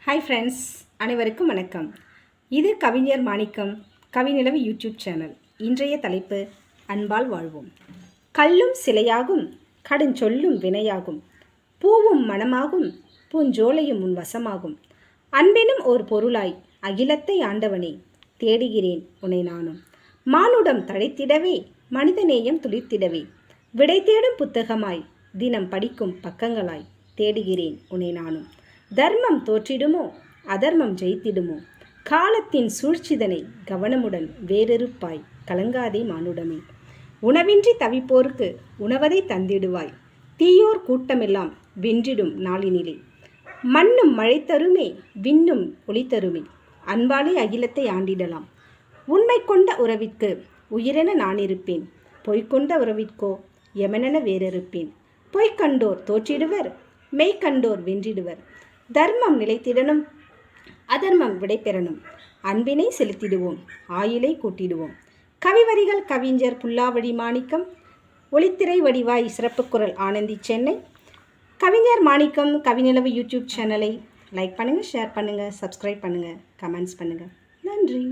Hi friends, அனைவருக்கும் வணக்கம். இது கவிஞர் மாணிக்கம் கவிநிலவு யூடியூப் சேனல். இன்றைய தலைப்பு அன்பால் வாழ்வோம். கல்லும் சிலையாகும், கடுஞ்சொல்லும் வினையாகும், பூவும் மனமாகும், பூஞ்சோலையும் உன் வசமாகும். அன்பெனும் ஓர் பொருளாய் அகிலத்தை ஆண்டவனே, தேடுகிறேன் உன்னை நானும். மானுடம் தழைத்திடவே, மனிதநேயம் துளிர்த்திடவே, விடை தேடும் புத்தகமாய் தினம் படிக்கும் பக்கங்களாய் தேடுகிறேன் உன்னை நானும். தர்மம் தோற்றிடுமோ, அதர்மம் ஜெயித்திடுமோ, காலத்தின் சூழ்ச்சிதனை கவனமுடன் வேறெருப்பாய் கலங்காதே மானுடமே. உணவின்றி தவிப்போருக்கு உணவதை தந்திடுவாய், தீயோர் கூட்டமெல்லாம் வென்றிடும் நாளினிலே. மண்ணும் மழை தருமே, விண்ணும் ஒளி தருமே, அன்பாலே அகிலத்தை ஆண்டிடலாம். உண்மை கொண்ட உறவிற்கு உயிரென நான் இருப்பேன், பொய்கொண்ட உறவிற்கோ எமனென வேறிருப்பேன். பொய்கண்டோர் தோற்றிடுவர், மெய்கண்டோர் வென்றிடுவர். தர்மம் நிலைத்திடனும், அதர்மம் விடை பெறணும். அன்பினை செலுத்திடுவோம், ஆயுளை கூட்டிடுவோம். கவிவரிகள் கவிஞர் புல்லாவடி மாணிக்கம். ஒளித்திரை வடிவாய் சிறப்பு குரல் ஆனந்தி, சென்னை. கவிஞர் மாணிக்கம் கவிநிலவு யூடியூப் சேனலை லைக் பண்ணுங்கள், ஷேர் பண்ணுங்கள், சப்ஸ்கிரைப் பண்ணுங்கள், கமெண்ட்ஸ் பண்ணுங்கள். நன்றி.